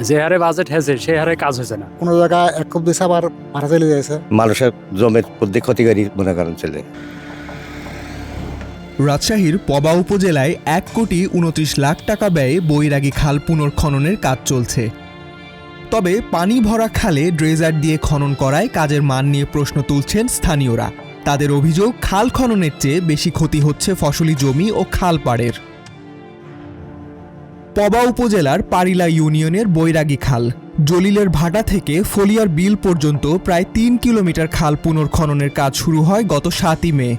যে হারে বাজেট হয়েছে সেই হারে কাজ হয়েছে না। কোনো জায়গায় এক কোপ দিছে আবার ভাড়া চলে যাচ্ছে। মানুষের জমির প্রতি ক্ষতিকারী মনে করেন চলে। রাজশাহীর পবা উপজেলায় ১,২৯,০০,০০০ টাকা ব্যয়ে বৈরাগী খাল পুনর্খননের কাজ চলছে। তবে পানি ভরা খালে ড্রেজার দিয়ে খনন করায় কাজের মান নিয়ে প্রশ্ন তুলছেন স্থানীয়রা। তাদের অভিযোগ, খাল খননের চেয়ে বেশি ক্ষতি হচ্ছে ফসলি জমি ও খালপাড়ের। পবা উপজেলার পারিলা ইউনিয়নের বৈরাগী খাল জলিলের ভাটা থেকে ফলিয়ার বিল পর্যন্ত প্রায় ৩ কিলোমিটার খাল পুনর্খননের কাজ শুরু হয় গত ৭ই মে।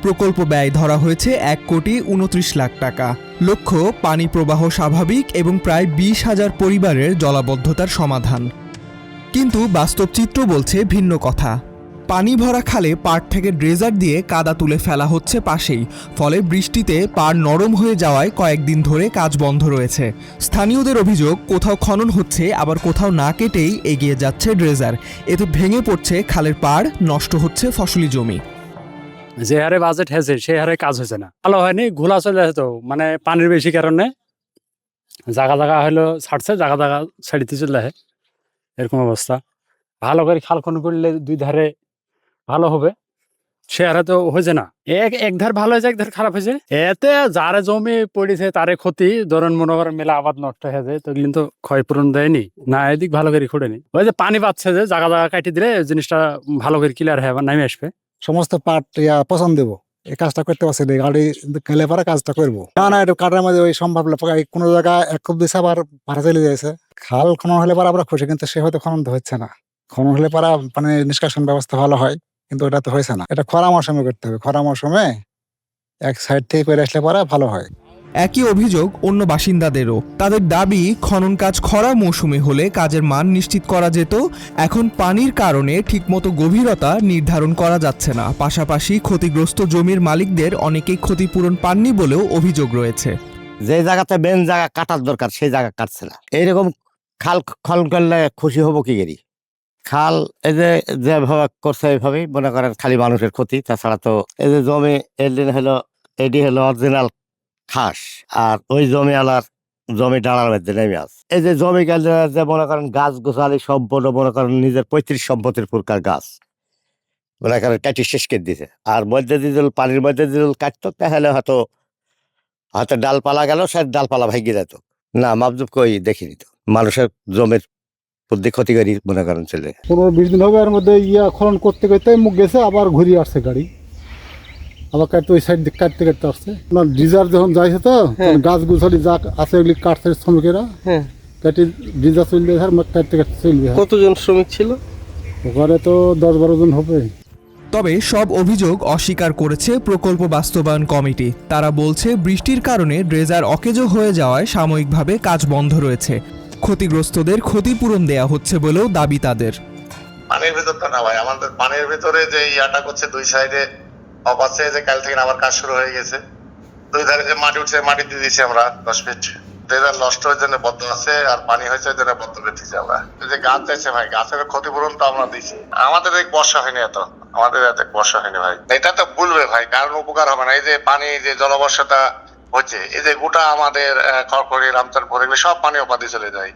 প্রকল্প ব্যয় ধরা হয়েছে ১,২৯,০০,০০০ টাকা। লক্ষ্য পানি প্রবাহ স্বাভাবিক এবং প্রায় ২০,০০০ পরিবারের জলাবদ্ধতার সমাধান। কিন্তু বাস্তব চিত্র বলছে ভিন্ন কথা। পানি ভরা খালে পাড় থেকে ড্রেজার দিয়ে কাদা তুলে ফেলা হচ্ছে পাশেই, ফলে বৃষ্টিতে পাড় নরম হয়ে যাওয়ায় কয়েকদিন ধরে কাজ বন্ধ রয়েছে। স্থানীয়দের অভিযোগ, কোথাও খনন হচ্ছে আবার কোথাও না কেটেই এগিয়ে যাচ্ছে ড্রেজার। এতে ভেঙে পড়ছে খালের পাড়, নষ্ট হচ্ছে ফসলি জমি। যে হারে বাজেট হয়েছে সেই হারে কাজ হয়েছে না। ভালো হয়নি, ঘোলা চলে যেত, মানে পানির বেশি কারণে জায়গা জায়গা হলো ছাড়ছে, জায়গা জায়গা ছাড়িতে চলে আসে, এরকম অবস্থা। ভালো করে খাল খনন করলে দুই ধারে ভালো হবে, সে হারে তো হয়েছে না। এক ধার ভালো হয়েছে, এক ধার খারাপ হয়েছে। এতে যারা জমি পড়েছে তারে ক্ষতি, ধরেন মনে করেন মেলা আবাদ নষ্ট হয়ে যায়, তো কিন্তু ক্ষয়পূরণ দেয়নি না, এদিক ভালো করে খুঁড়েনি। ওই যে পানি পাচ্ছে যে জায়গা জায়গা কাটিয়ে দিলে জিনিসটা ভালো করে ক্লিয়ার হয়ে আবার নামে আসবে। সমস্ত পাট পছন্দ দেবো, এই কাজটা করতে পারছি না, গাড়ি গেলে পরে কাজটা করবো না একটু কাটার মধ্যে ওই সম্ভব কোনো জায়গায় এক কোপ দিছে আবার ভাড়া চলে যাচ্ছে। খাল খনন হলে পরে আমরা খুশি, কিন্তু সে হয়তো খনন তো হচ্ছে না। খনন হলে পরে মানে নিষ্কাশন ব্যবস্থা ভালো হয়, কিন্তু এটা তো হয়েছে না। এটা খরা মৌসুমে করতে হবে, খরা মৌসুমে এক সাইড থেকে করে আসলে পরে ভালো হয়। একই অভিযোগ অন্য বাসিন্দাদেরও। তাদের দাবি, খনন কাজ খরা মৌসুমে হলে কাজের মান নিশ্চিত করা যেত। এখন পানির কারণে ঠিকমতো গভীরতা নির্ধারণ করা যাচ্ছে না। পাশাপাশি ক্ষতিগ্রস্ত জমির মালিকদের অনেকেই ক্ষতিপূরণ পাননি বলেও অভিযোগ রয়েছে। যে জায়গাতে মেন জায়গা কাটার দরকার সেই জায়গা কাটছে না। এইরকম খাল খনন করলে খুশি হবো কি করি? খাল এই যে যেভাবে করছে এইভাবেই মনে করেন খালি মানুষের ক্ষতি, তাছাড়া তো এই যে জমি এটি হলো অরিজিনাল খাস, আর ওই জমি আলার জমি ডালার মধ্যে নেমে আছে। এই যে জমি গেলে যে মনে করেন গাছ গোছালি সব মনে করেন নিজের পৈতৃক সম্পত্তির প্রকার গাছ মনে করেন কাটি শেষ করে দিছে। আর মধ্যে দিয়ে পানির মধ্যে দিয়ে কাটতো, তাহলে হয়তো ডালপালা গেল, সে ডালপালা ভাঙিয়ে যেত না। মাপজুপ কই দেখিনি তো, মানুষের জমির প্রতি ক্ষতিকারী মনে করেন চলে। 15-20 দিন হবে, এর মধ্যে খনন করতে করতে মুখ গেছে, আবার ঘুরিয়ে আসছে গাড়ি, আবার কাটতে ওই সাইড দিকে কাটতে কাটতে আসছে। না ডিজার যখন যাইছে তো গাছ গুছালি যা আছে ওগুলি কাটছে শ্রমিকেরা, কাটি ডিজার চলবে, কাটতে কাটতে চলবে। কতজন শ্রমিক ছিল ওখানে? তো 10-12 জন হবে। তবে সব অভিযোগ অস্বীকার করেছে প্রকল্প বাস্তবায়ন কমিটি। তারা বলছে, বৃষ্টির কারণে ড্রেজার অকেজো হয়ে যাওয়ায় সাময়িকভাবে কাজ বন্ধ রয়েছে। ক্ষতিগ্রস্তদের ক্ষতিপূরণ দেয়া হচ্ছে বলেও দাবি তাদের। পানির ভিতরটা না ভাই, আমাদের পানির ভিতরে যে ইয়াটা করছে দুই সাইডে অফ আছে, যে কাল থেকে আবার কাজ শুরু হয়ে গেছে। দুই ধারে যে মাটি উঠছে, মাটি দিয়ে দিচ্ছি আমরা 10 ফিট। ড্রেজার নষ্ট হওয়ার জন্য বদ্ধ আছে, আর পানি হয়েছে ওই জন্য বদ্ধ বেঁধেছি আমরা। যে গাছ চাইছে ভাই, গাছের ক্ষতিপূরণ তো আমরা দিচ্ছি। আমাদের এই বর্ষা হয়নি, আমাদের এত বর্ষা হয়নি ভাই। এটা তো বলবে ভাই, কারণ উপকার হবে না। এই যে পানি যে জলবর্ষাটা হচ্ছে, এই যে গোটা আমাদের খড়খড়ি, রামচন্দ্রপুর এগুলো সব পানি ওপাদি চলে যায়,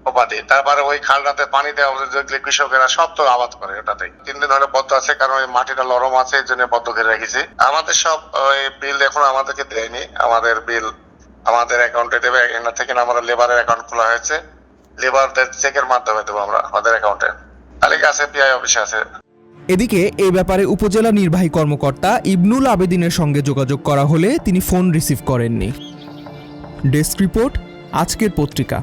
ওপাদি। তারপরে ওই খালটাতে পানি দেওয়া দেখলে কৃষকেরা সব তো আবাদ করে ওটাতেই। 3 দিন ধরে বদ্ধ আছে, কারণ ওই মাটিটা নরম আছে, এই জন্য বদ্ধ করে রেখেছি। আমাদের সব ওই বিল এখন আমাদেরকে দেয়নি, আমাদের বিল আমাদের অ্যাকাউন্টে দেবে। এখান থেকে আমরা লেবারের অ্যাকাউন্ট খোলা হয়েছে, লেবারদের চেকের মাধ্যমে দেবো আমরা আমাদের অ্যাকাউন্টে। তালিকা আছে, পিআই অফিসে আছে। এদিকে এ ব্যাপারে উপজেলা নির্বাহী কর্মকর্তা ইবনুল আবেদিনের সঙ্গে যোগাযোগ করা হলে তিনি ফোন রিসিভ করেননি। ডেস্ক রিপোর্ট, আজকের পত্রিকা।